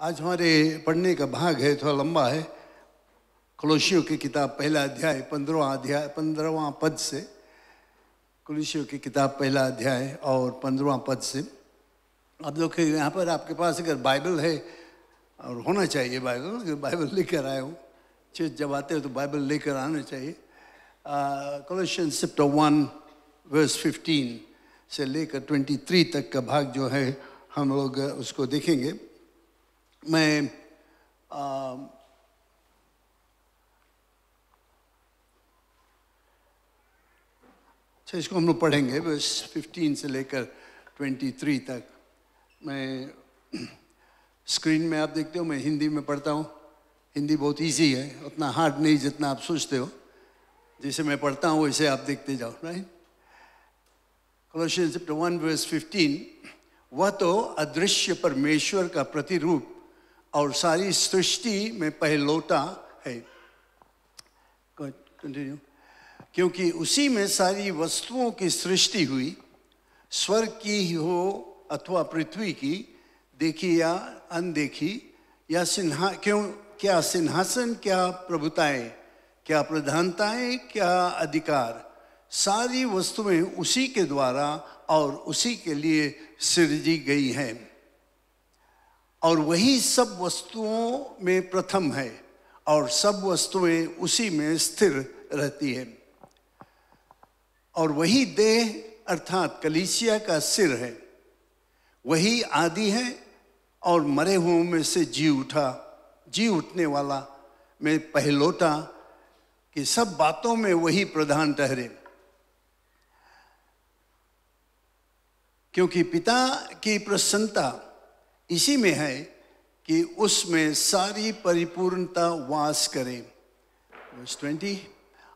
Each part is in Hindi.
आज हमारे पढ़ने का भाग है, थोड़ा लंबा है। कोलोसियों की किताब पहला अध्याय 15वां पद से। कोलोसियों की किताब पहला अध्याय और 15वां पद से। आप लोग के यहाँ पर आपके पास अगर बाइबल है, और होना चाहिए बाइबल, अगर बाइबल लेकर आए हो, चर्च जब आते हो तो बाइबल लेकर आना चाहिए। कोलोसियंस चैप्टर 1 वर्स 15 से लेकर 23 तक का भाग जो है हम लोग उसको देखेंगे। मैं अच्छा इसको हम लोग पढ़ेंगे वर्स 15 से लेकर 23 तक। मैं स्क्रीन में आप देखते हो, मैं हिंदी में पढ़ता हूँ। हिंदी बहुत इजी है, उतना हार्ड नहीं जितना आप सोचते हो। जैसे मैं पढ़ता हूँ वैसे आप देखते जाओ, राइट। कोलोसियंस चैप्टर 1 वर्स 15, वह तो अदृश्य परमेश्वर का प्रतिरूप और सारी सृष्टि में पहलौठा है। कंटिन्यू। क्योंकि उसी में सारी वस्तुओं की सृष्टि हुई, स्वर्ग की हो अथवा पृथ्वी की, देखी या अनदेखी, या क्या सिंहासन, क्या प्रभुताएं, क्या प्रधानताएं, क्या अधिकार, सारी वस्तुएं उसी के द्वारा और उसी के लिए सृजी गई हैं। और वही सब वस्तुओं में प्रथम है और सब वस्तुएं उसी में स्थिर रहती है। और वही देह अर्थात कलीसिया का सिर है। वही आदि है और मरे हुओं में से जी उठने वाला में पहलौठा, कि सब बातों में वही प्रधान ठहरे। क्योंकि पिता की प्रसन्नता इसी में है कि उसमें सारी परिपूर्णता वास करे। वर्स 20,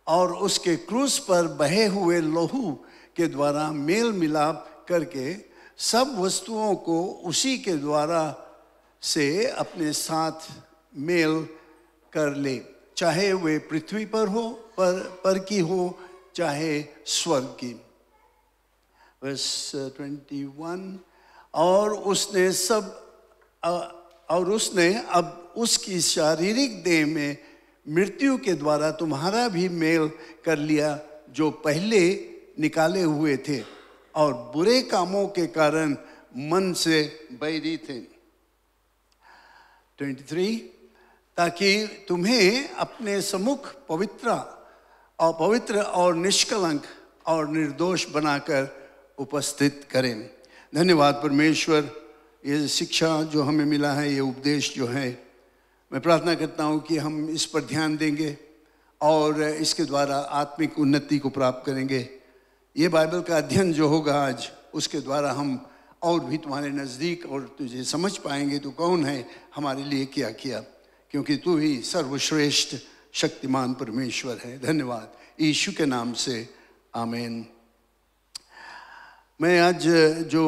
और उसके क्रूस पर बहे हुए लहू के द्वारा मेल मिलाप करके सब वस्तुओं को उसी के द्वारा से अपने साथ मेल कर ले, चाहे वे पृथ्वी पर हो पर की हो, चाहे स्वर्ग की। वर्स 21, और उसने अब उसकी शारीरिक देह में मृत्यु के द्वारा तुम्हारा भी मेल कर लिया, जो पहले निकाले हुए थे और बुरे कामों के कारण मन से बैरी थे। 23, ताकि तुम्हें अपने सम्मुख पवित्र और निष्कलंक और निर्दोष बनाकर उपस्थित करें। धन्यवाद परमेश्वर, ये शिक्षा जो हमें मिला है, ये उपदेश जो है, मैं प्रार्थना करता हूँ कि हम इस पर ध्यान देंगे और इसके द्वारा आत्मिक उन्नति को प्राप्त करेंगे। ये बाइबल का अध्ययन जो होगा आज, उसके द्वारा हम और भी तुम्हारे नज़दीक और तुझे समझ पाएंगे तो कौन है, हमारे लिए क्या किया, क्योंकि तू ही सर्वश्रेष्ठ शक्तिमान परमेश्वर है। धन्यवाद यीशु के नाम से, आमीन। मैं आज जो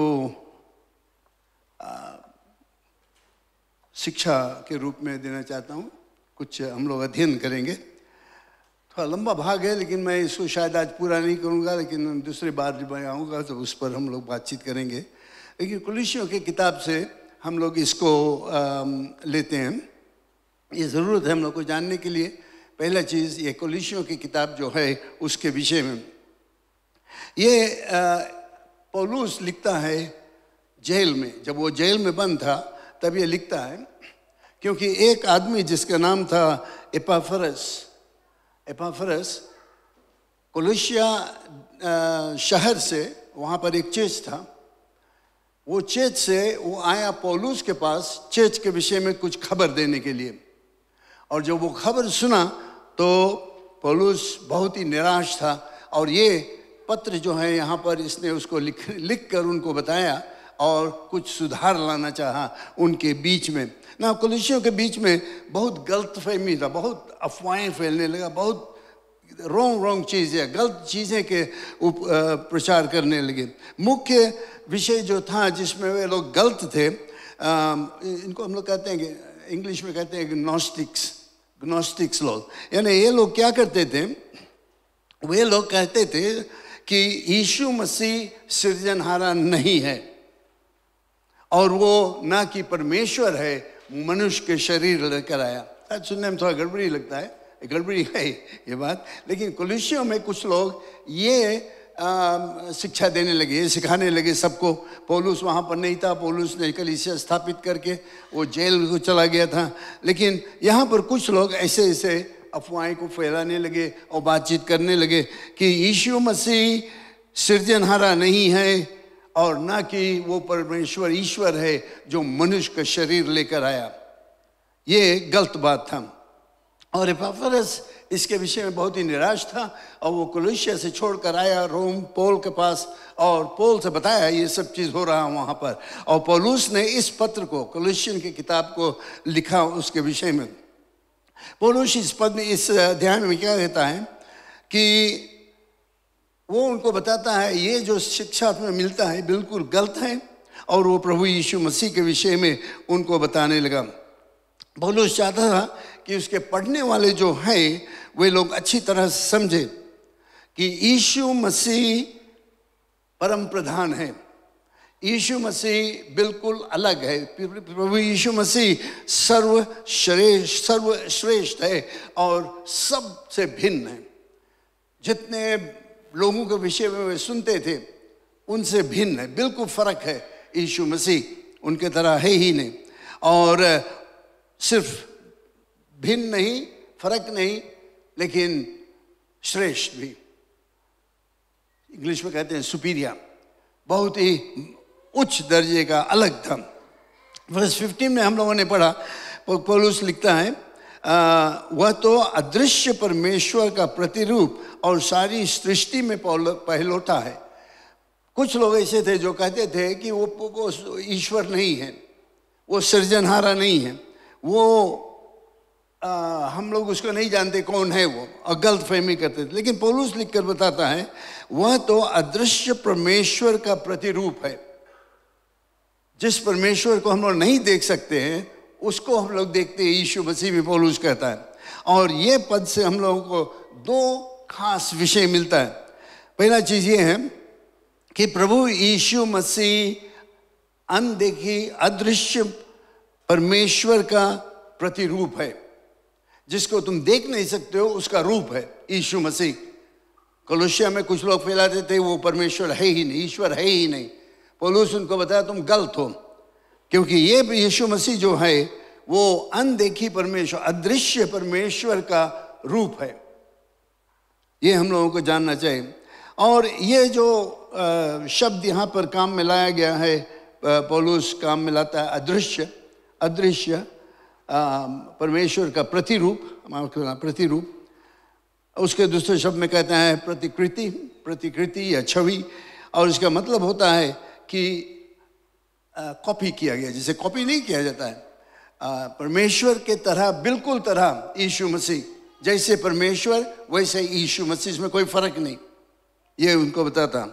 शिक्षा के रूप में देना चाहता हूँ, कुछ हम लोग अध्ययन करेंगे। थोड़ा लंबा भाग है, लेकिन मैं इसको शायद आज पूरा नहीं करूँगा, लेकिन दूसरी बार जब मैं आऊँगा तो उस पर हम लोग बातचीत करेंगे। लेकिन कोलोसियों की किताब से हम लोग इसको लेते हैं। ये ज़रूरत है हम लोग को जानने के लिए। पहला चीज़, ये कोलोसियों की किताब जो है उसके विषय में, ये पौलुस लिखता है जेल में। जब वो जेल में बंद था तब ये लिखता है, क्योंकि एक आदमी जिसका नाम था एपाफ्रस कोलोसिया शहर से, वहाँ पर एक चर्च था, वो चर्च से वो आया पौलुस के पास चर्च के विषय में कुछ खबर देने के लिए। और जब वो खबर सुना तो पौलुस बहुत ही निराश था, और ये पत्र जो है यहाँ पर इसने उसको लिख कर उनको बताया और कुछ सुधार लाना चाहा उनके बीच में ना। कोलोसियों के बीच में बहुत गलतफहमी था, बहुत अफवाहें फैलने लगा, बहुत रॉन्ग चीज़ें, गलत चीज़ें के प्रचार करने लगे। मुख्य विषय जो था जिसमें वे लोग गलत थे, इनको हम लोग कहते हैं कि इंग्लिश में कहते हैं ग्नोस्टिक्स लोग। यानी ये लोग क्या करते थे, वे लोग कहते थे कि यीशु मसीह सृजनहारा नहीं है और वो ना कि परमेश्वर है मनुष्य के शरीर लेकर आया। शायद सुनने में थोड़ा गड़बड़ी लगता है, गड़बड़ी है ये बात, लेकिन कुलुस्सियों में कुछ लोग ये शिक्षा देने लगे, ये सिखाने लगे सबको। पौलुस वहाँ पर नहीं था, पौलुस ने कलीसिया स्थापित करके वो जेल को चला गया था, लेकिन यहाँ पर कुछ लोग ऐसे ऐसे अफवाहें को फैलाने लगे और बातचीत करने लगे कि यीशु मसीह सृजनहारा नहीं है और ना कि वो परमेश्वर ईश्वर है जो मनुष्य का शरीर लेकर आया। ये गलत बात था। और एपफ्रास इसके विषय में बहुत ही निराश था और वो कुलुस्सिया से छोड़कर आया रोम पौल के पास, और पौल से बताया ये सब चीज़ हो रहा वहाँ पर। और पौलुस ने इस पत्र को, कुलुस्सियन की किताब को लिखा उसके विषय में। पौलुस इस पद में, इस अध्याय में क्या कहता है कि वो उनको बताता है ये जो शिक्षा तुम्हें मिलता है बिल्कुल गलत है, और वो प्रभु यीशु मसीह के विषय में उनको बताने लगा। पौलुस चाहता था कि उसके पढ़ने वाले जो हैं वे लोग अच्छी तरह से समझे कि यीशु मसीह परम प्रधान है, यीशु मसीह बिल्कुल अलग है, प्रभु यीशु मसीह सर्वश्रेष्ठ है और सबसे भिन्न है। जितने लोगों के विषय में वे सुनते थे उनसे भिन्न है, बिल्कुल फर्क है। यीशु मसीह उनके तरह है ही नहीं, और सिर्फ भिन्न नहीं, फर्क नहीं, लेकिन श्रेष्ठ भी। इंग्लिश में कहते हैं सुपीरियर, बहुत ही उच्च दर्जे का अलग था। वर्स 15 में हम लोगों ने पढ़ा, पौलुस लिखता है वह तो अदृश्य परमेश्वर का प्रतिरूप और सारी सृष्टि में पहलौठा है। कुछ लोग ऐसे थे जो कहते थे कि वो ईश्वर नहीं है, वो सृजनहारा नहीं है, वो हम लोग उसको नहीं जानते कौन है वो, और गलत फहमी करते थे। लेकिन पौलुस लिखकर बताता है वह तो अदृश्य परमेश्वर का प्रतिरूप है। जिस परमेश्वर को हम लोग नहीं देख सकते हैं उसको हम लोग देखते हैं, यीशु मसीह में, पौलुस कहता है। और ये पद से हम लोगों को दो खास विषय मिलता है। पहला चीज़ ये है कि प्रभु यीशु मसीह अनदेखी अदृश्य परमेश्वर का प्रतिरूप है, जिसको तुम देख नहीं सकते हो, उसका रूप है यीशु मसीह। कोलोसिया में कुछ लोग फैलाते थे वो परमेश्वर है ही नहीं, ईश्वर है ही नहीं। पौलुस उनको बताया तुम गलत हो, क्योंकि ये यीशु मसीह जो है वो अनदेखी परमेश्वर, अदृश्य परमेश्वर का रूप है। ये हम लोगों को जानना चाहिए। और ये जो शब्द यहाँ पर काम में लाया गया है, पौलुस काम में लाता है अदृश्य परमेश्वर का प्रतिरूप, प्रतिरूप। उसके दूसरे शब्द में कहते हैं प्रतिकृति या छवि, और इसका मतलब होता है कि कॉपी किया गया, जिसे कॉपी नहीं किया जाता है। परमेश्वर के तरह, बिल्कुल तरह यीशु मसीह, जैसे परमेश्वर वैसे यीशु मसीह, इसमें कोई फर्क नहीं। ये उनको बताता।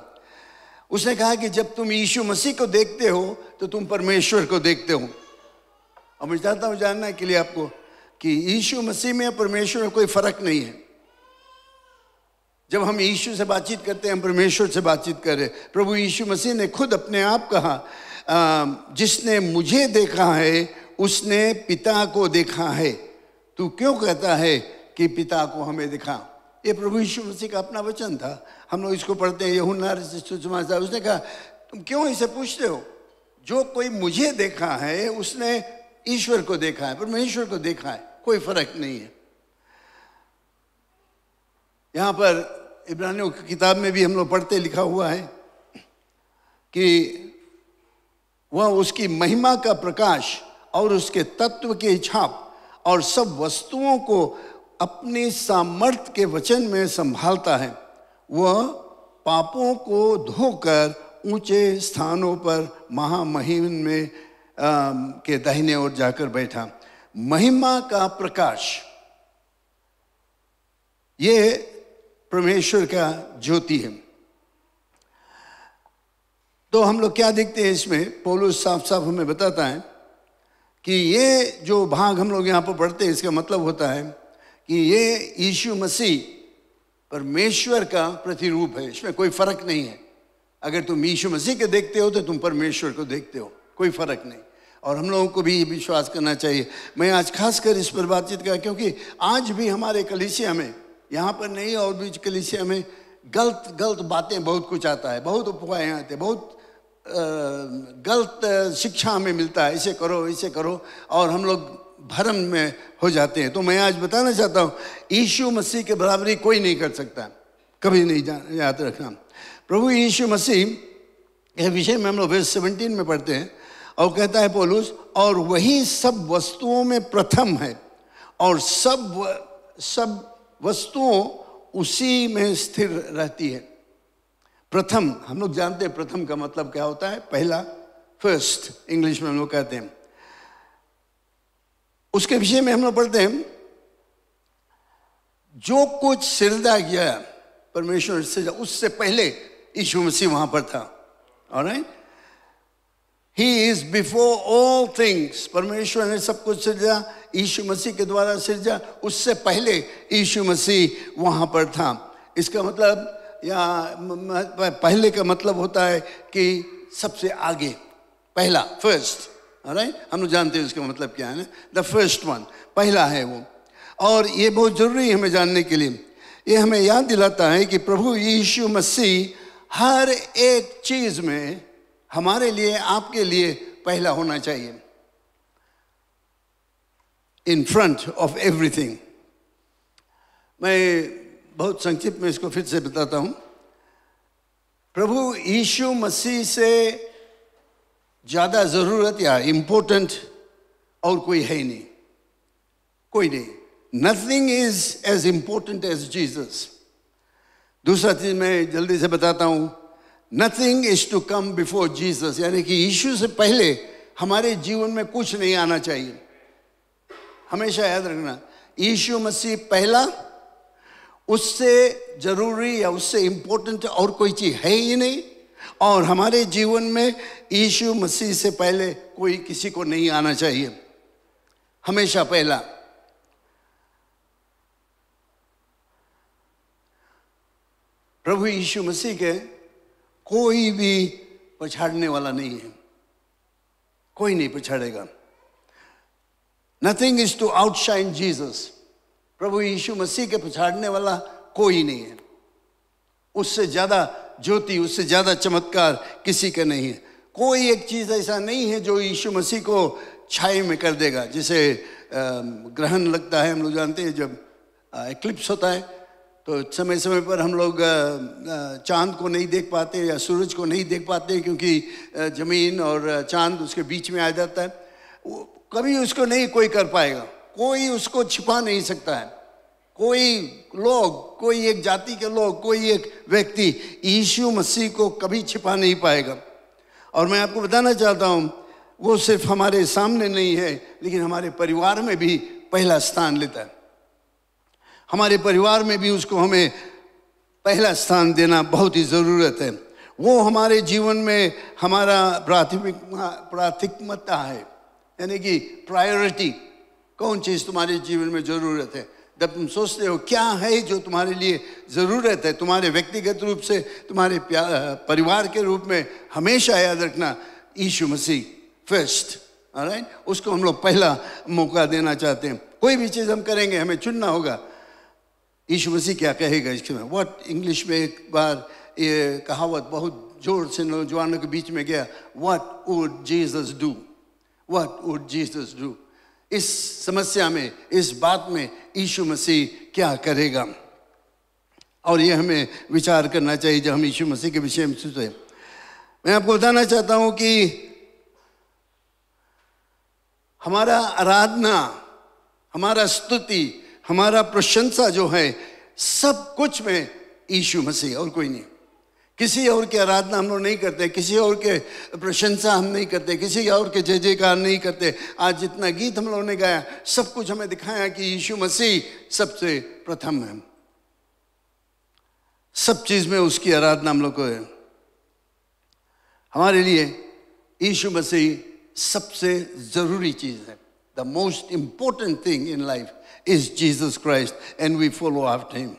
उसने कहा कि जब तुम यीशु मसीह को देखते हो तो तुम परमेश्वर को देखते हो। और मैं चाहता हूँ जानना के लिए आपको कि यीशु मसीह में परमेश्वर में कोई फर्क नहीं है। जब हम यीशु से बातचीत करते हैं हम परमेश्वर से बातचीत कर रहे। प्रभु यीशु मसीह ने खुद अपने आप कहा, जिसने मुझे देखा है उसने पिता को देखा है, तू क्यों कहता है कि पिता को हमें दिखा। ये प्रभु यीशु मसीह का अपना वचन था। हम लोग इसको पढ़ते हैं यूहन्ना सुसमाचार। उसने कहा तुम क्यों इसे पूछते हो, जो कोई मुझे देखा है उसने ईश्वर को देखा है, परमेश्वर को देखा है, कोई फर्क नहीं है। यहाँ पर इब्रानियों की किताब में भी हम लोग पढ़ते लिखा हुआ है कि वह उसकी महिमा का प्रकाश और उसके तत्व की छाप और सब वस्तुओं को अपने सामर्थ्य के वचन में संभालता है। वह पापों को धोकर ऊंचे स्थानों पर महामहिम में के दाहिने ओर जाकर बैठा। महिमा का प्रकाश, ये परमेश्वर का ज्योति है। तो हम लोग क्या देखते हैं इसमें, पौलुस साफ साफ हमें बताता है कि ये जो भाग हम लोग यहाँ पर पढ़ते हैं इसका मतलब होता है कि ये यीशु मसीह परमेश्वर का प्रतिरूप है। इसमें कोई फर्क नहीं है। अगर तुम यीशु मसीह को देखते हो तो तुम परमेश्वर को देखते हो, कोई फर्क नहीं। और हम लोगों को भी ये विश्वास करना चाहिए। मैं आज खासकर इस पर बातचीत कर, क्योंकि आज भी हमारे कलीसिया में, यहाँ पर नहीं और भी कलीसिया में गलत बातें बहुत कुछ आता है, बहुत उपवाएँ आते हैं, बहुत गलत शिक्षा हमें मिलता है, इसे करो और हम लोग भ्रम में हो जाते हैं। तो मैं आज बताना चाहता हूँ, यीशु मसीह के बराबरी कोई नहीं कर सकता, कभी नहीं याद रखना। प्रभु यीशु मसीह के विषय में हम लोग वर्स 17 में पढ़ते हैं और कहता है पौलुस, और वही सब वस्तुओं में प्रथम है और सब वस्तुओं उसी में स्थिर रहती है। प्रथम, हम लोग जानते हैं प्रथम का मतलब क्या होता है, पहला, फर्स्ट इंग्लिश में हम लोग कहते हैं। उसके विषय में हम लोग पढ़ते हैं, जो कुछ सृजा गया परमेश्वर से, उससे पहले यीशु मसीह वहां पर था। Alright, he is before all things. परमेश्वर ने सब कुछ सृजा, यीशु मसीह के द्वारा सृजा, उससे पहले यीशु मसीह वहां पर था। इसका मतलब, या पहले का मतलब होता है कि सबसे आगे, पहला, फर्स्ट। ऑलराइट, हम लोग जानते हैं उसका मतलब क्या है ना, द फर्स्ट वन, पहला है वो। और ये बहुत जरूरी है हमें जानने के लिए। ये हमें याद दिलाता है कि प्रभु यीशु मसीह हर एक चीज में हमारे लिए, आपके लिए पहला होना चाहिए, इन फ्रंट ऑफ एवरीथिंग। मैं बहुत संक्षिप्त में इसको फिर से बताता हूं। प्रभु यीशु मसीह से ज्यादा जरूरत या इंपॉर्टेंट और कोई है ही नहीं, कोई नहीं। Nothing is as important as Jesus. दूसरा चीज मैं जल्दी से बताता हूं, nothing is to come before Jesus, यानी कि यीशु से पहले हमारे जीवन में कुछ नहीं आना चाहिए। हमेशा याद रखना, यीशु मसीह पहला, उससे जरूरी या उससे इंपॉर्टेंट और कोई चीज है ही नहीं। और हमारे जीवन में यीशु मसीह से पहले कोई किसी को नहीं आना चाहिए, हमेशा पहला। प्रभु यीशु मसीह के कोई भी पछाड़ने वाला नहीं है, कोई नहीं पछाड़ेगा। Nothing is to outshine Jesus. प्रभु यीशु मसीह के पछाड़ने वाला कोई नहीं है, उससे ज्यादा ज्योति, उससे ज्यादा चमत्कार किसी का नहीं है। कोई एक चीज ऐसा नहीं है जो यीशु मसीह को छाई में कर देगा। जैसे ग्रहण लगता है, हम लोग जानते हैं, जब एक्लिप्स होता है तो समय समय पर हम लोग चांद को नहीं देख पाते या सूरज को नहीं देख पाते, क्योंकि जमीन और चांद उसके बीच में आ जाता है। कभी उसको नहीं कोई कर पाएगा, कोई उसको छिपा नहीं सकता है। कोई लोग, कोई एक जाति के लोग, कोई एक व्यक्ति यीशु मसीह को कभी छिपा नहीं पाएगा। और मैं आपको बताना चाहता हूँ, वो सिर्फ हमारे सामने नहीं है, लेकिन हमारे परिवार में भी पहला स्थान लेता है। हमारे परिवार में भी उसको हमें पहला स्थान देना बहुत ही ज़रूरत है। वो हमारे जीवन में हमारा प्राथमिकता है, यानी कि प्रायोरिटी। कौन चीज़ तुम्हारे जीवन में ज़रूरत है, जब तुम सोचते हो क्या है जो तुम्हारे लिए ज़रूरत है, तुम्हारे व्यक्तिगत रूप से, तुम्हारे परिवार के रूप में, हमेशा याद रखना यीशु मसीह फर्स्ट। ऑलराइट, उसको हम लोग पहला मौका देना चाहते हैं। कोई भी चीज़ हम करेंगे, हमें चुनना होगा यीशु मसीह क्या कहेगा इसके में। व्हाट, इंग्लिश में एक बार ये कहावत बहुत जोर से नौजवानों के बीच में गया, what would Jesus do, what would Jesus do. इस समस्या में, इस बात में यीशु मसीह क्या करेगा, और ये हमें विचार करना चाहिए जब हम यीशु मसीह के विषय में सोचते हैं। मैं आपको बताना चाहता हूं कि हमारा आराधना, हमारा स्तुति, हमारा प्रशंसा जो है, सब कुछ में यीशु मसीह, और कोई नहीं। किसी और की आराधना हम लोग नहीं करते, किसी और के प्रशंसा हम नहीं करते, किसी और के जय जयकार नहीं करते। आज जितना गीत हम लोगों ने गाया, सब कुछ हमें दिखाया कि यीशु मसीह सबसे प्रथम है। सब चीज में उसकी आराधना हम लोग को है। हमारे लिए यीशु मसीह सबसे जरूरी चीज है। The most important thing in life is Jesus Christ and we follow after him.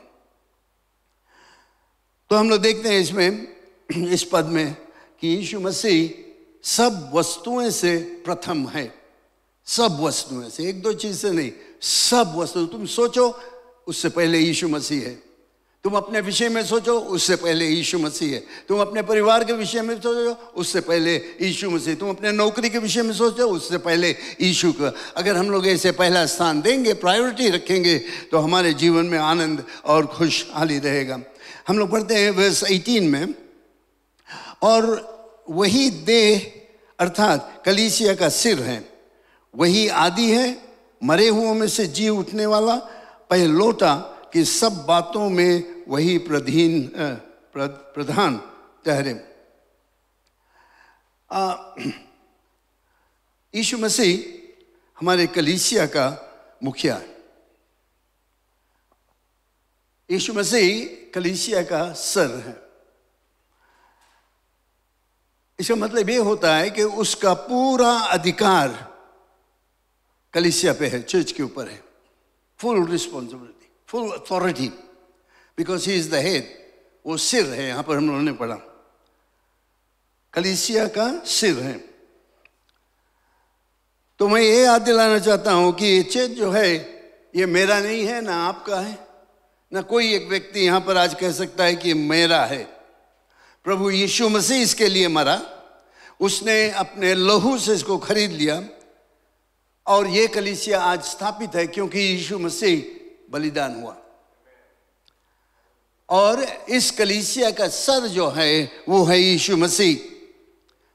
तो हम लोग देखते हैं इसमें, इस पद में, कि यीशु मसीह सब वस्तुएं से प्रथम है। सब वस्तुएं से, एक दो चीज से नहीं, सब वस्तु। तुम सोचो, उससे पहले यीशु मसीह है। तुम अपने विषय में सोचो, उससे पहले यीशु मसीह है। तुम अपने परिवार के विषय में सोचो, उससे पहले यीशु मसीह। तुम अपने नौकरी के विषय में सोचो, उससे पहले यीशु का। अगर हम लोग ऐसे पहला स्थान देंगे, प्रायोरिटी रखेंगे, तो हमारे जीवन में आनंद और खुशहाली रहेगा। हम लोग पढ़ते हैं वर्स 18 में, और वही देह अर्थात कलीसिया का सिर है, वही आदि है, मरे हुओं में से जी उठने वाला, पहलोटा कि सब बातों में वही प्रधान ठहरे। यीशु मसीह हमारे कलीसिया का मुखिया है। यीशु मसीह कलीसिया का सर है। इसका मतलब ये होता है कि उसका पूरा अधिकार कलीसिया पे है, चर्च के ऊपर है। Full responsibility, full authority, because he is the head. वो सिर है, यहां पर हम लोगों ने पढ़ा, कलीसिया का सिर है। तो मैं ये याद दिलाना चाहता हूं कि ये चर्च जो है, ये मेरा नहीं है, ना आपका है, ना कोई एक व्यक्ति यहां पर आज कह सकता है कि मेरा है। प्रभु यीशु मसीह इसके लिए मरा, उसने अपने लहू से इसको खरीद लिया, और ये कलीसिया आज स्थापित है क्योंकि यीशु मसीह बलिदान हुआ। और इस कलीसिया का सर जो है वो है यीशु मसीह।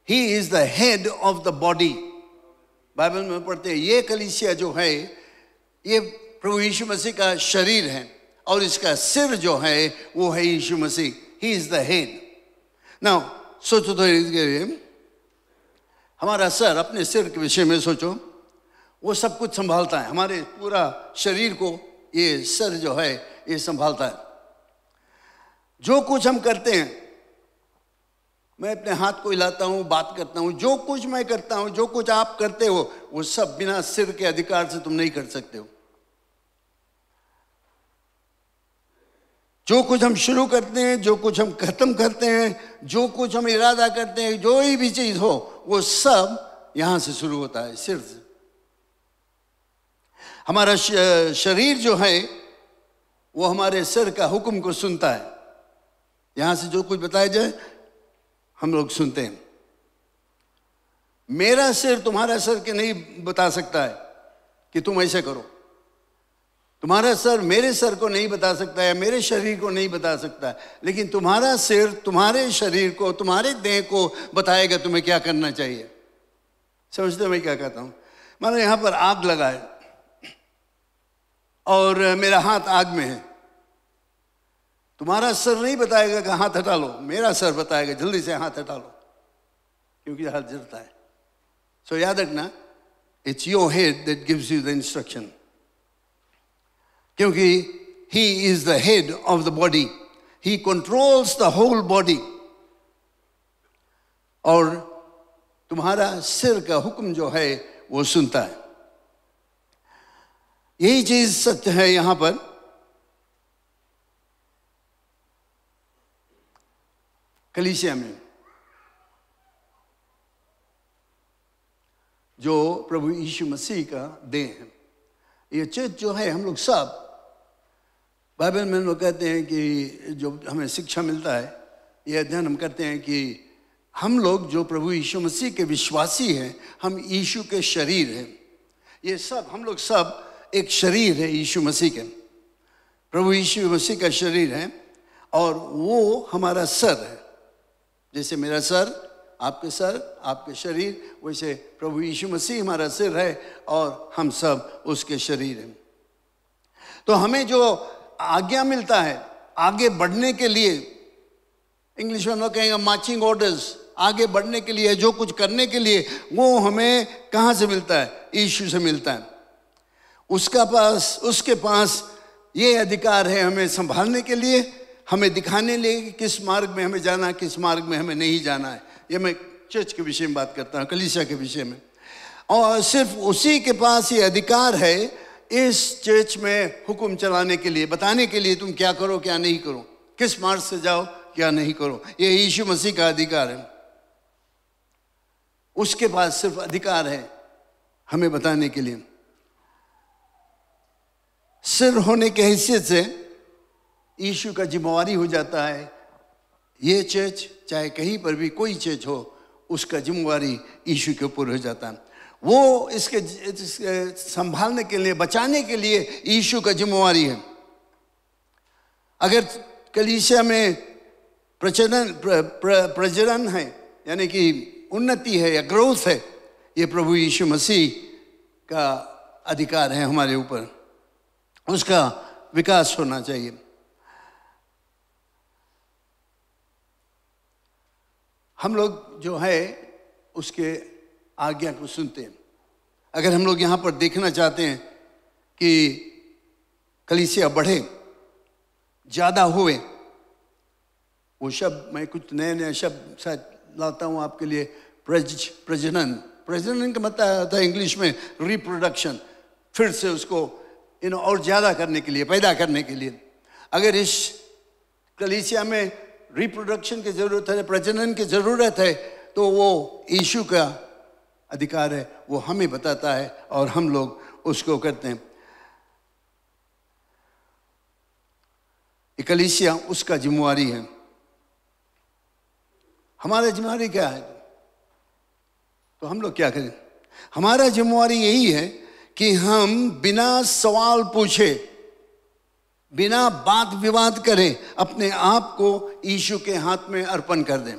He is the head of the body. Bible में पढ़ते हैं ये कलीसिया जो है ये प्रभु यीशु मसीह का शरीर है, और इसका सिर जो है वो है यीशु मसीह। He is the head. Now सोचो तो, हमारा सर, अपने सिर के विषय में सोचो, वो सब कुछ संभालता है। हमारे पूरा शरीर को ये सर जो है ये संभालता है। जो कुछ हम करते हैं, मैं अपने हाथ को हिलाता हूं, बात करता हूं, जो कुछ मैं करता हूं, जो कुछ आप करते हो, वो सब बिना सिर के अधिकार से तुम नहीं कर सकते हो। जो कुछ हम शुरू करते हैं, जो कुछ हम खत्म करते हैं, जो कुछ हम इरादा करते हैं, जो भी चीज हो, वो सब यहां से शुरू होता है, सिर से। हमारा शरीर जो है वो हमारे सिर का हुक्म को सुनता है। यहां से जो कुछ बताया जाए हम लोग सुनते हैं। मेरा सिर तुम्हारा सिर के नहीं बता सकता है कि तुम ऐसे करो। तुम्हारा सर मेरे सर को नहीं बता सकता है, मेरे शरीर को नहीं बता सकता है, लेकिन तुम्हारा सिर तुम्हारे शरीर को, तुम्हारे देह को बताएगा तुम्हें क्या करना चाहिए। समझते हो मैं क्या कहता हूं? मानो यहां पर आग लगा है और मेरा हाथ आग में है। तुम्हारा सर नहीं बताएगा कि हाथ हटा लो, मेरा सर बताएगा जल्दी से हाथ हटा लो, क्योंकि हाथ जलता है। सो याद रखना, it's your head that gives you the instruction, क्योंकि he is the head of the body. He controls the whole body. और तुम्हारा सिर का हुक्म जो है वो सुनता है। यही चीज सत्य है यहां पर। कलीसिया में जो प्रभु यीशु मसीह का देह है, ये चर्च जो है, हम लोग सब, बाइबल में लोग कहते हैं कि जो हमें शिक्षा मिलता है, ये अध्ययन हम करते हैं कि हम लोग जो प्रभु यीशु मसीह के विश्वासी हैं, हम यीशु के शरीर हैं। ये सब, हम लोग सब एक शरीर है यीशु मसीह के। प्रभु यीशु मसीह का शरीर है और वो हमारा सर है। जैसे मेरा सर, आपके शरीर, वैसे प्रभु यीशु मसीह हमारा सिर है और हम सब उसके शरीर हैं। तो हमें जो आज्ञा मिलता है आगे बढ़ने के लिए, इंग्लिश में लोग कहेंगे मार्चिंग ऑर्डर्स, आगे बढ़ने के लिए, जो कुछ करने के लिए, वो हमें कहाँ से मिलता है? यीशु से मिलता है। उसके पास ये अधिकार है हमें संभालने के लिए, हमें दिखाने लिए कि किस मार्ग में हमें जाना है, किस मार्ग में हमें नहीं जाना है। ये मैं चर्च के विषय में बात करता हूँ, कलीसिया के विषय में। और सिर्फ उसी के पास ये अधिकार है इस चर्च में हुक्म चलाने के लिए, बताने के लिए तुम क्या करो क्या नहीं करो, किस मार्ग से जाओ क्या नहीं करो। ये यीशु मसीह का अधिकार है। उसके पास सिर्फ अधिकार है हमें बताने के लिए। सिर होने के हैसियत से यीशु का जिम्मेवारी हो जाता है, ये चर्च चाहे कहीं पर भी कोई चर्च हो, उसका जिम्मेवारी यीशु के ऊपर हो जाता है। वो इसके संभालने के लिए, बचाने के लिए यीशु का जिम्मेवारी है। अगर कलीसिया में प्रजनन है, यानी कि उन्नति है या ग्रोथ है, ये प्रभु यीशु मसीह का अधिकार है हमारे ऊपर, उसका विकास होना चाहिए। हम लोग जो है उसके आज्ञा को सुनते हैं। अगर हम लोग यहाँ पर देखना चाहते हैं कि कलीसिया बढ़े, ज़्यादा हुए, वो शब्द मैं कुछ नए नए शब्द शायद लाता हूँ आपके लिए। प्रजनन, प्रजनन का मतलब आता है इंग्लिश में रिप्रोडक्शन, फिर से उसको और ज़्यादा करने के लिए, पैदा करने के लिए। अगर इस कलीसिया में रिप्रोडक्शन की ज़रूरत है, प्रजनन की ज़रूरत है, तो वो यीशु का अधिकार है, वो हमें बताता है और हम लोग उसको करते हैं। कलीसिया उसका जिम्मेवारी है। हमारा जिम्मेवारी क्या है? तो हम लोग क्या करें? हमारा जिम्मेवारी यही है कि हम बिना सवाल पूछे, बिना बात विवाद करें, अपने आप को यीशु के हाथ में अर्पण कर दें।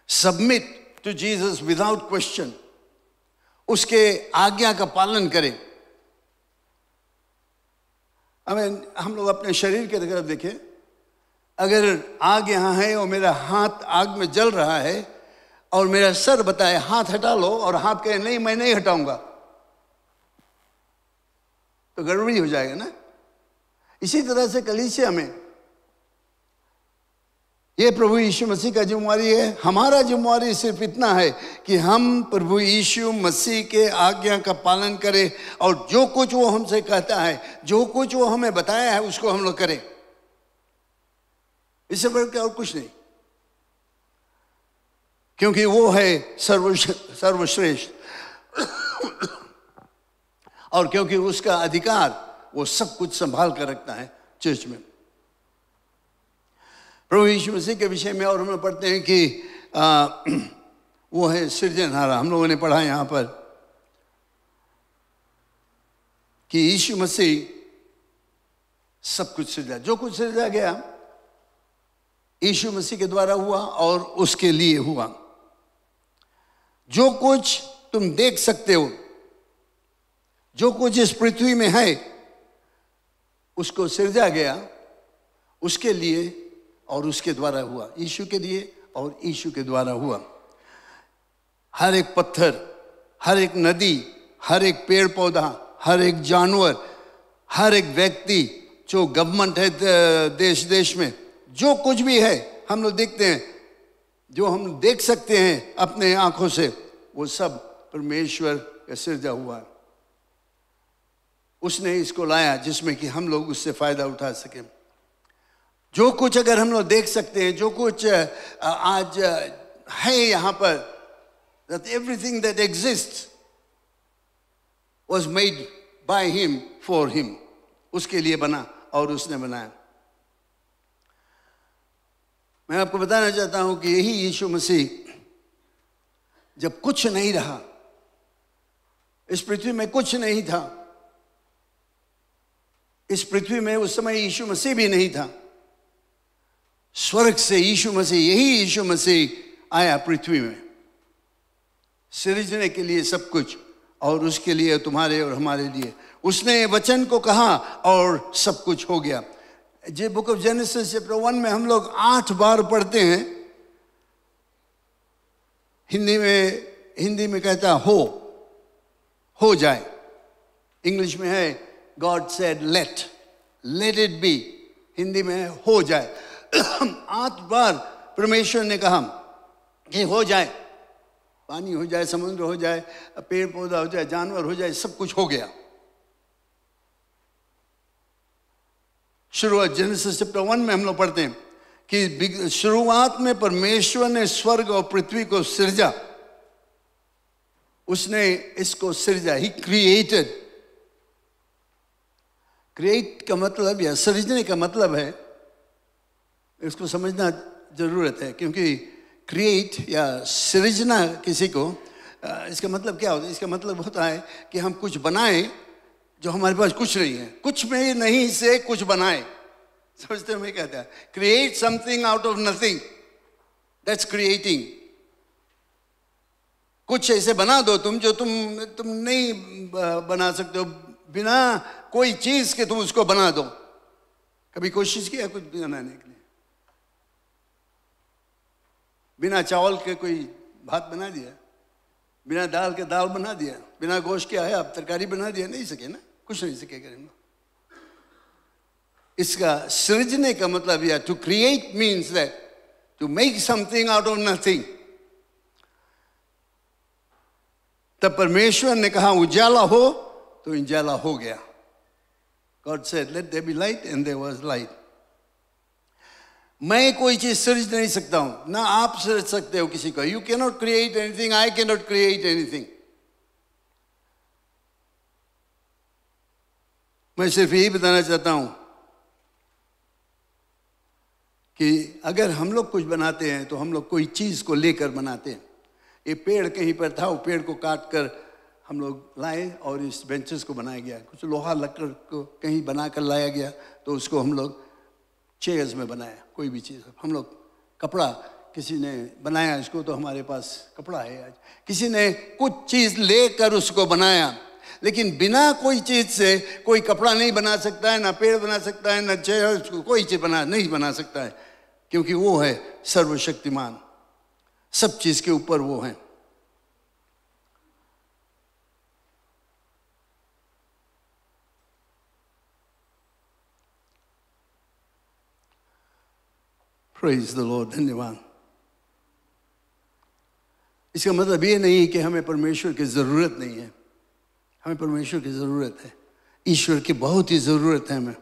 Submit to Jesus without question, उसके आज्ञा का पालन करें। हम लोग अपने शरीर की तरफ देखें। अगर आग यहाँ है और मेरा हाथ आग में जल रहा है और मेरा सर बताए हाथ हटा लो, और हाथ कहे नहीं मैं नहीं हटाऊंगा, तो गड़बड़ी हो जाएगा ना। इसी तरह से कलीसिया में ये प्रभु यीशु मसीह का जिम्मेवारी है। हमारा जिम्मेवारी सिर्फ इतना है कि हम प्रभु यीशु मसीह के आज्ञा का पालन करें, और जो कुछ वो हमसे कहता है, जो कुछ वो हमें बताया है, उसको हम लोग करें। इससे बढ़कर और कुछ नहीं, क्योंकि वो है सर्वश्रेष्ठ और क्योंकि उसका अधिकार वो सब कुछ संभाल कर रखता है चर्च में। प्रभु यीशु मसीह के विषय में और हम लोग पढ़ते हैं कि वो है सृजनहारा। हम लोगों ने पढ़ा यहाँ पर कि यीशु मसीह सब कुछ सृजा, जो कुछ सृजा गया यीशु मसीह के द्वारा हुआ और उसके लिए हुआ। जो कुछ तुम देख सकते हो, जो कुछ इस पृथ्वी में है, उसको सृजा गया उसके लिए और उसके द्वारा हुआ, यीशु के लिए और यीशु के द्वारा हुआ। हर एक पत्थर, हर एक नदी, हर एक पेड़ पौधा, हर एक जानवर, हर एक व्यक्ति, जो गवर्नमेंट है देश देश में, जो कुछ भी है हम लोग देखते हैं, जो हम देख सकते हैं अपने आंखों से, वो सब परमेश्वर का सृजा हुआ है। उसने इसको लाया जिसमें कि हम लोग उससे फायदा उठा सकें। जो कुछ अगर हम लोग देख सकते हैं, जो कुछ आज है यहाँ पर, that everything that exists was made by him for him, उसके लिए बना और उसने बनाया। मैं आपको बताना चाहता हूं कि यही यीशु मसीह जब कुछ नहीं रहा, इस पृथ्वी में कुछ नहीं था, इस पृथ्वी में उस समय यीशु मसीह भी नहीं था, स्वर्ग से यीशु मसीह, यही यीशु मसीह आया पृथ्वी में सृजने के लिए सब कुछ, और उसके लिए तुम्हारे और हमारे लिए उसने वचन को कहा और सब कुछ हो गया। जे बुक ऑफ जेनेसिस चैप्टर 1 में हम लोग 8 बार पढ़ते हैं। हिंदी में कहता हो जाए, इंग्लिश में है God said let it be, Hindi में है हो जाए। 8 बार परमेश्वर ने कहा कि हो जाए, पानी हो जाए, समुद्र हो जाए, पेड़ पौधा हो जाए, जानवर हो जाए, सब कुछ हो गया। शुरुआत जेनेसिस चैप्टर 1 में हम लोग पढ़ते हैं कि शुरुआत में परमेश्वर ने स्वर्ग और पृथ्वी को सृजा, उसने इसको सृजा, ही क्रिएटेड। क्रिएट का मतलब या सृजने का मतलब है, इसको समझना जरूरत है, क्योंकि क्रिएट या सृजना किसी को, इसका मतलब क्या होता है? इसका मतलब होता है कि हम कुछ बनाएं जो हमारे पास कुछ नहीं है, कुछ में नहीं से कुछ बनाए। समझते हो मैं कहता है? Create something out of nothing, that's creating. कुछ ऐसे बना दो तुम जो तुम नहीं बना सकते हो, बिना कोई चीज के तुम उसको बना दो। कभी कोशिश किया कुछ बनाने के लिए? बिना चावल के कोई भात बना दिया, बिना दाल के दाल बना दिया, बिना गोश्त के आया आप तरकारी बना दिया? नहीं सके ना, कुछ नहीं सके करेंगे। इसका सृजने का मतलब यह, to create means that to make something out of nothing. तब परमेश्वर ने कहा उजाला हो, तो उजाला हो गया। God said, let there be light, and there was light. मैं कोई चीज सृज नहीं सकता हूं, ना आप सृज सकते हो किसी को। You cannot create anything, I cannot create anything. मैं सिर्फ यही बताना चाहता हूं कि अगर हम लोग कुछ बनाते हैं तो हम लोग कोई चीज को लेकर बनाते हैं। ये पेड़ कहीं पर था, वो पेड़ को काट कर हम लोग लाए और इस बेंचेस को बनाया गया। कुछ लोहा लकड़ को कहीं बना कर लाया गया, तो उसको हम लोग चेयर्स में बनाया। कोई भी चीज़, हम लोग कपड़ा किसी ने बनाया, इसको तो हमारे पास कपड़ा है आज। किसी ने कुछ चीज़ लेकर उसको बनाया, लेकिन बिना कोई चीज़ से कोई कपड़ा नहीं बना सकता है, ना पेड़ बना सकता है, ना चेयर, उसको कोई चीज़ नहीं बना सकता है, क्योंकि वो है सर्वशक्तिमान, सब चीज़ के ऊपर वो है। Praise the Lord, धन्यवाद। इसका मतलब ये नहीं कि हमें परमेश्वर की ज़रूरत नहीं है, हमें परमेश्वर की ज़रूरत है। ईश्वर की बहुत ही ज़रूरत है हमें,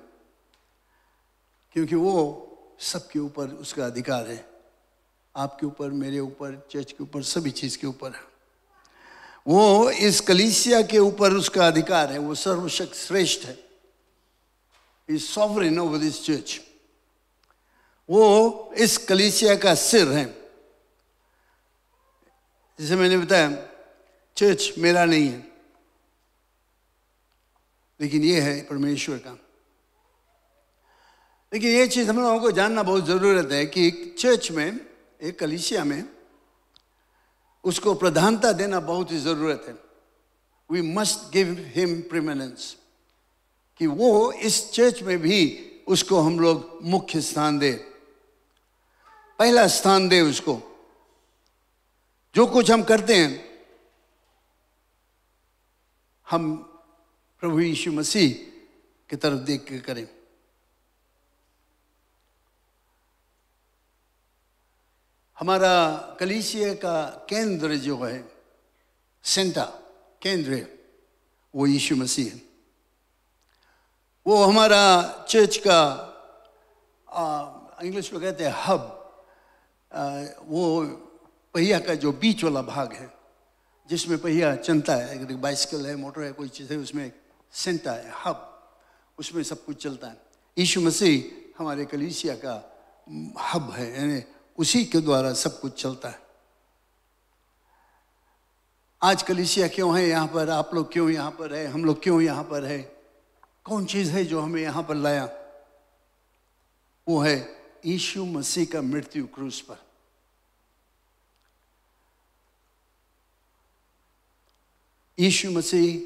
क्योंकि वो सबके ऊपर उसका अधिकार है। आपके ऊपर, मेरे ऊपर, चर्च के ऊपर, सभी चीज़ के ऊपर है। वो इस कलीसिया के ऊपर उसका अधिकार है, वो सर्वशक्ति श्रेष्ठ है। He is sovereign over this church. वो इस कलीसिया का सिर है। जैसे मैंने बताया, चर्च मेरा नहीं है, लेकिन ये है परमेश्वर का। लेकिन ये चीज़ हम लोगों को जानना बहुत ज़रूरत है कि चर्च में, एक कलीसिया में, उसको प्रधानता देना बहुत ही ज़रूरत है। वी मस्ट गिव हिम प्रीमिनेंस, कि वो इस चर्च में भी उसको हम लोग मुख्य स्थान दे, पहला स्थान दे उसको। जो कुछ हम करते हैं, हम प्रभु यीशु मसीह की तरफ देख के करें। हमारा कलीसिया का केंद्र जो है, सेंटर, केंद्र, वो यीशु मसीह है। वो हमारा चर्च का, इंग्लिश में कहते हैं हब, वो पहिया का जो बीच वाला भाग है, जिसमें पहिया चलता है। अगर बाइसिकल है, मोटर है, कोई चीज़ है, उसमें सेंटर है, हब, उसमें सब कुछ चलता है। यीशु मसीह हमारे कलीसिया का हब है, यानी उसी के द्वारा सब कुछ चलता है। आज कलीसिया क्यों है यहाँ पर, आप लोग क्यों यहाँ पर है, हम लोग क्यों यहाँ पर है, कौन चीज़ है जो हमें यहाँ पर लाया? वो है यीशु मसीह का मृत्यु क्रूस पर। यीशु मसीह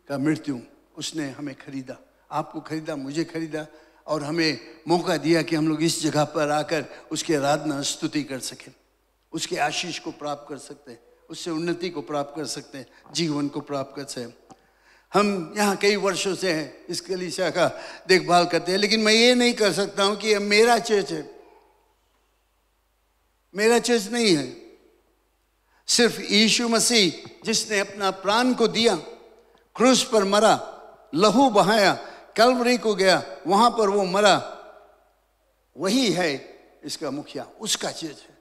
का मृत्यु, उसने हमें खरीदा, आपको खरीदा, मुझे खरीदा, और हमें मौका दिया कि हम लोग इस जगह पर आकर उसकी आराधना स्तुति कर सकें, उसके आशीष को प्राप्त कर सकते हैं, उससे उन्नति को प्राप्त कर सकते हैं, जीवन को प्राप्त कर सकते हैं। हम यहाँ कई वर्षों से हैं, इस कलीसिया का देखभाल करते हैं, लेकिन मैं ये नहीं कर सकता हूँ कि ये मेरा चर्च है। मेरा चर्च नहीं है, सिर्फ यीशु मसीह जिसने अपना प्राण को दिया, क्रूस पर मरा, लहू बहाया, कल्वरी को गया, वहां पर वो मरा, वही है इसका मुखिया, उसका चर्च है।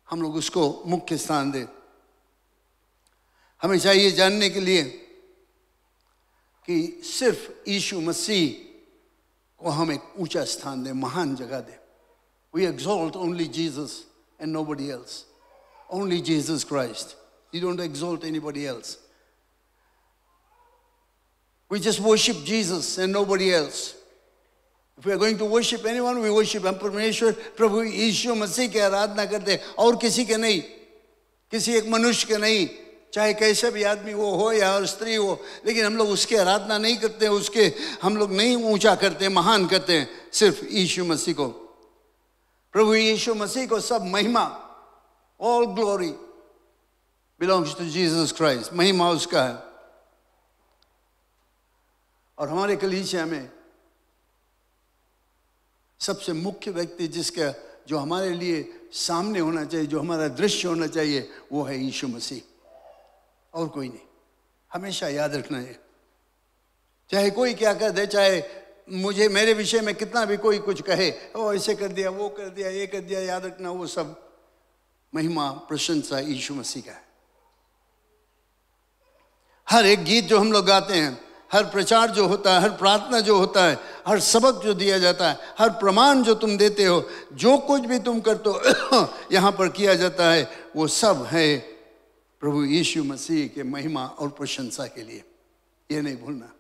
हम लोग उसको मुख्य स्थान दें। हमें चाहिए जानने के लिए कि सिर्फ यीशु मसीह को हम एक ऊंचा स्थान दें, महान जगह दें. We exalt only Jesus and nobody else. Only Jesus Christ. You don't exalt anybody else. We just worship Jesus and nobody else. If we are going to worship anyone, we worship हम परमेश्वर प्रभु यीशु मसीह की आराधना करते हैं और किसी के नहीं, किसी एक मनुष्य के नहीं, चाहे कैसे भी आदमी वो हो या स्त्री हो, लेकिन हम लोग उसकी आराधना नहीं करते हैं, उसके हम लोग नहीं ऊंचा करते हैं, महान करते हैं, सिर्फ यीशु मसीह को. प्रभु यीशु मसीह को सब महिमा, all glory belongs to Jesus Christ. महिमा उसका है. और हमारे कलीसिया में सबसे मुख्य व्यक्ति जिसका जो हमारे लिए सामने होना चाहिए, जो हमारा दृश्य होना चाहिए, वो है यीशु मसीह, और कोई नहीं. हमेशा याद रखना है, चाहे कोई क्या कर दे, चाहे मुझे मेरे विषय में कितना भी कोई कुछ कहे, ओ ऐसे कर दिया, वो कर दिया, ये कर दिया, याद रखना वो सब महिमा प्रशंसा यीशु मसीह का है. हर एक गीत जो हम लोग गाते हैं, हर प्रचार जो होता है, हर प्रार्थना जो होता है, हर सबक जो दिया जाता है, हर प्रमाण जो तुम देते हो, जो कुछ भी तुम करते हो यहाँ पर किया जाता है, वो सब है प्रभु यीशु मसीह के महिमा और प्रशंसा के लिए. ये नहीं भूलना.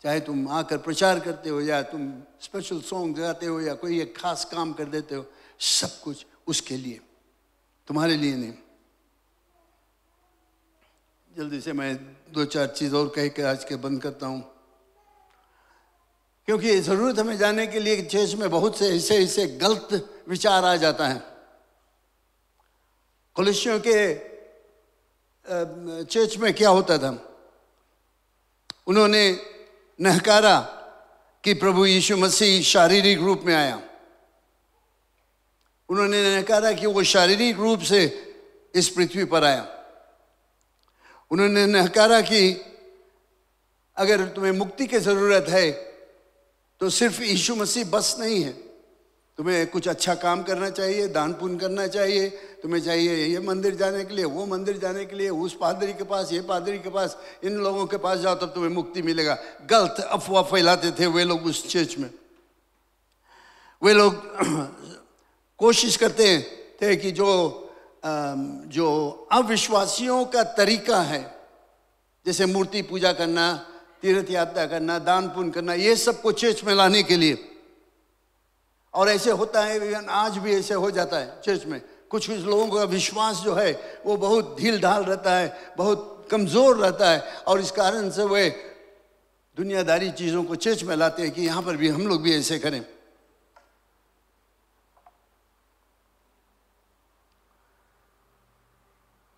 चाहे तुम आकर प्रचार करते हो या तुम स्पेशल सॉन्ग गाते हो या कोई एक खास काम कर देते हो, सब कुछ उसके लिए, तुम्हारे लिए नहीं. जल्दी से मैं दो चार चीज़ और कह के आज के बंद करता हूँ, क्योंकि ज़रूरत हमें जानने के लिए चर्च में बहुत से ऐसे गलत विचार आ जाता है. कलीसियों के चर्च में क्या होता था, उन्होंने नहकारा कि प्रभु यीशु मसीह शारीरिक रूप में आया. उन्होंने नहकारा कि वो शारीरिक रूप से इस पृथ्वी पर आया. उन्होंने नहकारा कि अगर तुम्हें मुक्ति की ज़रूरत है तो सिर्फ यीशु मसीह बस नहीं है, तुम्हें कुछ अच्छा काम करना चाहिए, दान पुण्य करना चाहिए, तुम्हें चाहिए ये मंदिर जाने के लिए, वो मंदिर जाने के लिए, उस पादरी के पास, ये पादरी के पास, इन लोगों के पास जाओ तब तुम्हें मुक्ति मिलेगा. गलत अफवाह फैलाते थे वे लोग उस चर्च में. वे लोग कोशिश करते थे कि जो अविश्वासियों का तरीका है, जैसे मूर्ति पूजा करना, तीर्थ यात्रा करना, दान पुण्य करना, ये सब को चर्च में लाने के लिए. और ऐसे होता है, आज भी ऐसे हो जाता है चर्च में. कुछ लोगों का विश्वास जो है वो बहुत ढील ढाल रहता है, बहुत कमज़ोर रहता है, और इस कारण से वे दुनियादारी चीज़ों को चर्च में लाते हैं कि यहाँ पर भी हम लोग भी ऐसे करें.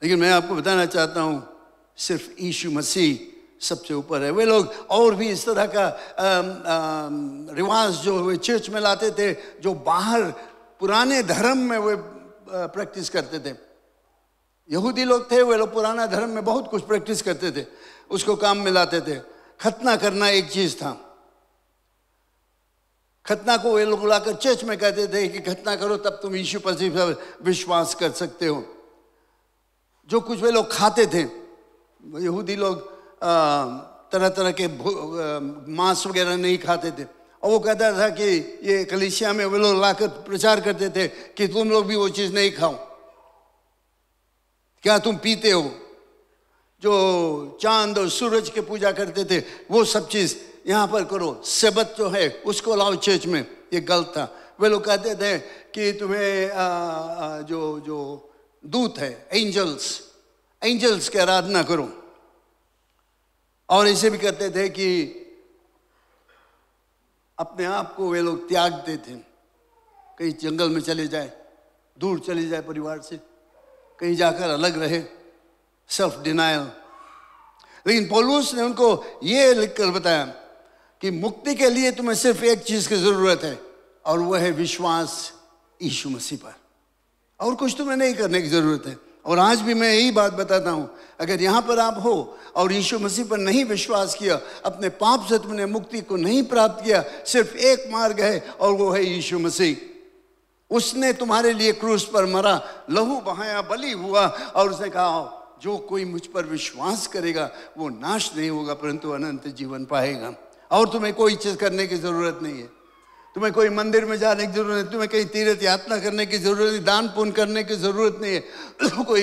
लेकिन मैं आपको बताना चाहता हूँ, सिर्फ यीशु मसीह सबसे ऊपर है. वे लोग और भी इस तरह का रिवाज जो वे चर्च में लाते थे, जो बाहर पुराने धर्म में वे प्रैक्टिस करते थे. यहूदी लोग थे, वे लोग पुराना धर्म में बहुत कुछ प्रैक्टिस करते थे, उसको काम में लाते थे. खतना करना एक चीज़ था. खतना को वे लोग लाकर चर्च में कहते थे कि खतना करो तब तुम यीशु मसीह पर विश्वास कर सकते हो. जो कुछ वे लोग खाते थे, यहूदी लोग तरह तरह के मांस वगैरह नहीं खाते थे, और वो कहता था कि ये कलीसिया में वे लोग लाकर प्रचार करते थे कि तुम लोग भी वो चीज़ नहीं खाओ. क्या तुम पीते हो? जो चांद और सूरज की पूजा करते थे वो सब चीज़ यहाँ पर करो. सबत जो है उसको लाओ चर्च में. ये गलत था. वे लोग कहते थे कि तुम्हें जो दूत है, एंजल्स की आराधना करो. और ऐसे भी कहते थे कि अपने आप को वे लोग त्यागते थे, कहीं जंगल में चले जाए, दूर चले जाए परिवार से, कहीं जाकर अलग रहे, सेल्फ डिनायल. लेकिन पौलुस ने उनको ये लिखकर बताया कि मुक्ति के लिए तुम्हें सिर्फ एक चीज़ की ज़रूरत है, और वह है विश्वास यीशु मसीह पर. और कुछ तुम्हें नहीं करने की ज़रूरत है. और आज भी मैं यही बात बताता हूँ, अगर यहाँ पर आप हो और यीशु मसीह पर नहीं विश्वास किया, अपने पाप से तुमने मुक्ति को नहीं प्राप्त किया, सिर्फ एक मार्ग है और वो है यीशु मसीह. उसने तुम्हारे लिए क्रूस पर मरा, लहू बहाया, बलि हुआ, और उसने कहा जो कोई मुझ पर विश्वास करेगा वो नाश नहीं होगा परंतु अनंत जीवन पाएगा। और तुम्हें कोई चीज़ करने की ज़रूरत नहीं है, तुम्हें कोई मंदिर में जाने की ज़रूरत नहीं, तुम्हें कहीं तीर्थ यात्रा करने की ज़रूरत नहीं, दान पुण्य करने की ज़रूरत नहीं है। कोई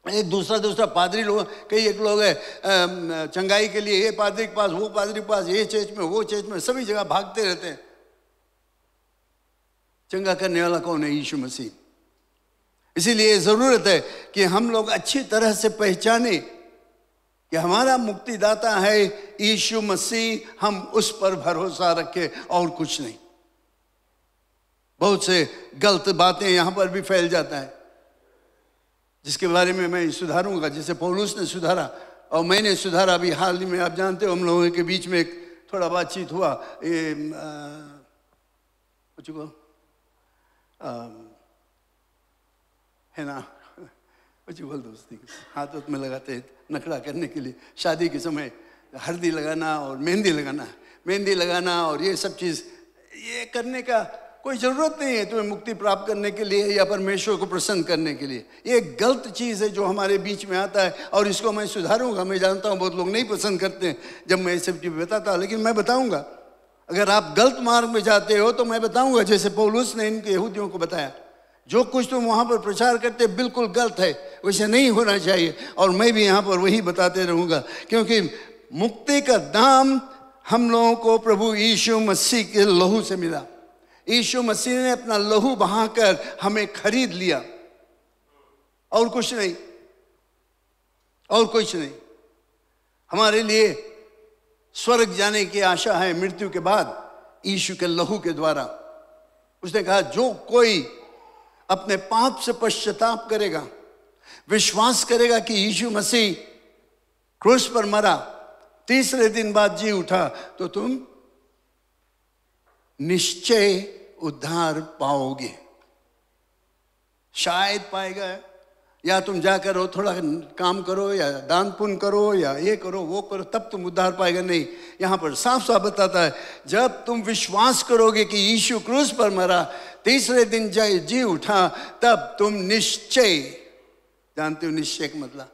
एक दूसरा पादरी लोग, कई एक लोग है चंगाई के लिए ये पादरी के पास, वो पादरी के पास, ये चर्च में, वो चर्च में, सभी जगह भागते रहते हैं। चंगा करने वाला कौन है? यीशु मसीह। इसीलिए ज़रूरत है कि हम लोग अच्छी तरह से पहचाने कि हमारा मुक्तिदाता है यीशु मसीह, हम उस पर भरोसा रखें और कुछ नहीं। बहुत से गलत बातें यहाँ पर भी फैल जाता है जिसके बारे में मैं सुधारूंगा, जैसे पौलुस ने सुधारा और मैंने सुधारा। अभी हाल ही में आप जानते हो हम लोगों के बीच में एक थोड़ा बातचीत हुआ, ये है ना, बोल दोस्ती हाथ हाथ में लगाते हैं नखड़ा करने के लिए, शादी के समय हल्दी लगाना और मेहंदी लगाना और ये सब चीज़ ये करने का कोई ज़रूरत नहीं है तुम्हें मुक्ति प्राप्त करने के लिए या परमेश्वर को प्रसन्न करने के लिए। ये एक गलत चीज़ है जो हमारे बीच में आता है और इसको मैं सुधारूंगा। मैं जानता हूँ बहुत लोग नहीं पसंद करते हैं जब मैं ये सब चीज़ बताता हूँ, लेकिन मैं बताऊँगा। अगर आप गलत मार्ग में जाते हो तो मैं बताऊँगा, जैसे पौलुस ने इनके यहूदियों को बताया, जो कुछ तुम वहाँ पर प्रचार करते बिल्कुल गलत है, वैसे नहीं होना चाहिए। और मैं भी यहाँ पर वही बताते रहूँगा, क्योंकि मुक्ति का दाम हम लोगों को प्रभु यीशु मसीह के लहू से मिला। यीशु मसीह ने अपना लहू बहाकर हमें खरीद लिया और कुछ नहीं, और कुछ नहीं। हमारे लिए स्वर्ग जाने की आशा है मृत्यु के बाद यीशु के लहू के द्वारा। उसने कहा जो कोई अपने पाप से पश्चाताप करेगा, विश्वास करेगा कि यीशु मसीह क्रूस पर मरा, तीसरे दिन बाद जी उठा, तो तुम निश्चय उद्धार पाओगे। शायद पाएगा, या तुम जाकर हो थोड़ा काम करो या दान पुण्य करो या ये करो वो करो तब तुम उद्धार पाएगा, नहीं। यहाँ पर साफ साफ बताता है जब तुम विश्वास करोगे कि यीशु क्रूस पर मरा, तीसरे दिन जी उठा, तब तुम निश्चय, जानते हो निश्चय का मतलब,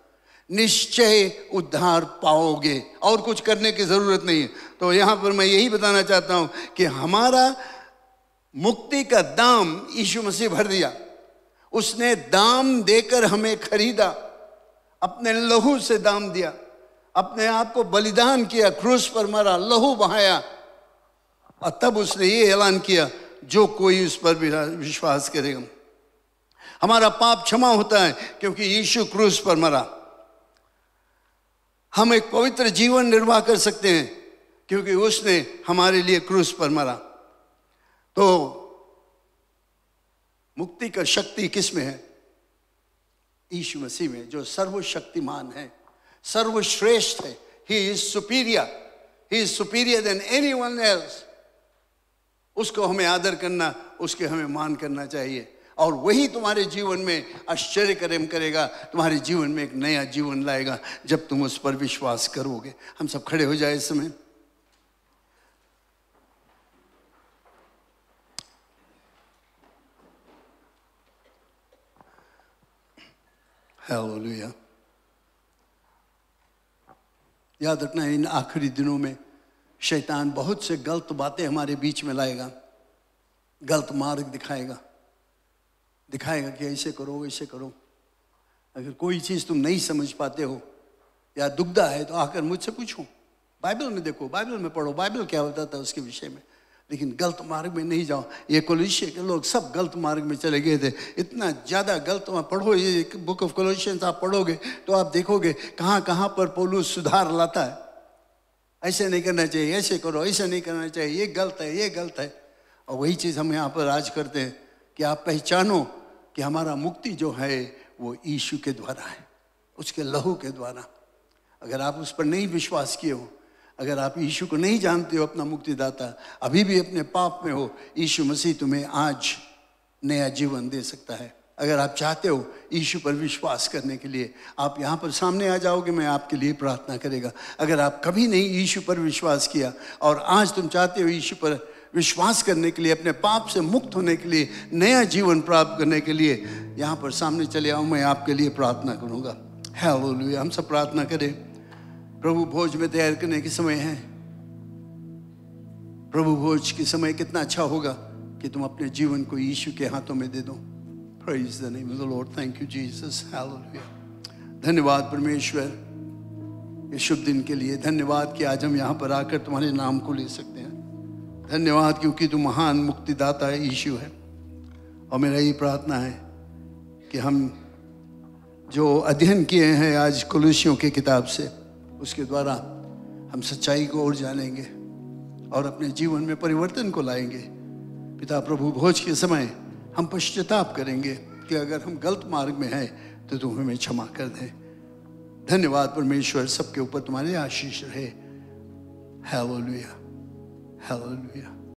निश्चय उद्धार पाओगे और कुछ करने की जरूरत नहीं है। तो यहाँ पर मैं यही बताना चाहता हूँ कि हमारा मुक्ति का दाम यीशु मसीह भर दिया। उसने दाम देकर हमें खरीदा, अपने लहू से दाम दिया, अपने आप को बलिदान किया, क्रूस पर मरा, लहू बहाया, और तब उसने ये ऐलान किया जो कोई उस पर विश्वास करेगा हमारा पाप क्षमा होता है क्योंकि यीशु क्रूस पर मरा। हम एक पवित्र जीवन निर्वाह कर सकते हैं क्योंकि उसने हमारे लिए क्रूस पर मरा। तो मुक्ति का शक्ति किस में है? यीशु मसीह में, जो सर्वशक्तिमान है, सर्वश्रेष्ठ है। He is superior, he is superior than anyone else. उसको हमें आदर करना, उसके हमें मान करना चाहिए, और वही तुम्हारे जीवन में आश्चर्य कर्म करेगा, तुम्हारे जीवन में एक नया जीवन लाएगा जब तुम उस पर विश्वास करोगे। हम सब खड़े हो जाए इस समय। हालेलुया। याद रखना इन आखिरी दिनों में शैतान बहुत से गलत बातें हमारे बीच में लाएगा, गलत मार्ग दिखाएगा कि ऐसे करो वैसे करो। अगर कोई चीज़ तुम नहीं समझ पाते हो या दुविधा है तो आकर मुझसे पूछो, बाइबल में देखो, बाइबल में पढ़ो, बाइबल क्या बताता है उसके विषय में। लेकिन गलत मार्ग में नहीं जाओ। ये कोलोसिया के लोग सब गलत मार्ग में चले गए थे, इतना ज़्यादा गलत। पढ़ो ये बुक ऑफ कोलोसियंस आप पढ़ोगे तो आप देखोगे कहाँ कहाँ पर पौलुस सुधार लाता है। ऐसे नहीं करना चाहिए, ऐसे करो, ऐसे नहीं करना चाहिए, ये गलत है, ये गलत है। और वही चीज़ हम यहाँ पर आज करते हैं कि आप पहचानो कि हमारा मुक्ति जो है वो यीशु के द्वारा है, उसके लहू के द्वारा। अगर आप उस पर नहीं विश्वास किए हो, अगर आप यीशु को नहीं जानते हो अपना मुक्तिदाता, अभी भी अपने पाप में हो, यीशु मसीह तुम्हें आज नया जीवन दे सकता है। अगर आप चाहते हो यीशु पर विश्वास करने के लिए, आप यहाँ पर सामने आ जाओगे, मैं आपके लिए प्रार्थना करेगा। अगर आप कभी नहीं यीशु पर विश्वास किया और आज तुम चाहते हो यीशु पर विश्वास करने के लिए, अपने पाप से मुक्त होने के लिए, नया जीवन प्राप्त करने के लिए, यहाँ पर सामने चले आओ, मैं आपके लिए प्रार्थना करूँगा। हालेलुया। हम सब प्रार्थना करें। प्रभु भोज में तैयार करने के समय है। प्रभु भोज के समय कितना अच्छा होगा कि तुम अपने जीवन को यीशु के हाथों में दे दो। Praise the name of the Lord. Thank you Jesus. Hallelujah. धन्यवाद परमेश्वर इस शुभ दिन के लिए। धन्यवाद कि आज हम यहाँ पर आकर तुम्हारे नाम को ले सकते हैं। धन्यवाद क्योंकि तू महान मुक्तिदाता है, यीशु है। और मेरा ये प्रार्थना है कि हम जो अध्ययन किए हैं आज कुलुस्सियों की किताब से, उसके द्वारा हम सच्चाई को और जानेंगे और अपने जीवन में परिवर्तन को लाएंगे। पिता प्रभु भोज के समय हम पश्चाताप करेंगे कि अगर हम गलत मार्ग में हैं तो तुम हमें क्षमा कर दे। धन्यवाद परमेश्वर, सबके ऊपर तुम्हारी आशीष रहे। Hallelujah, hallelujah.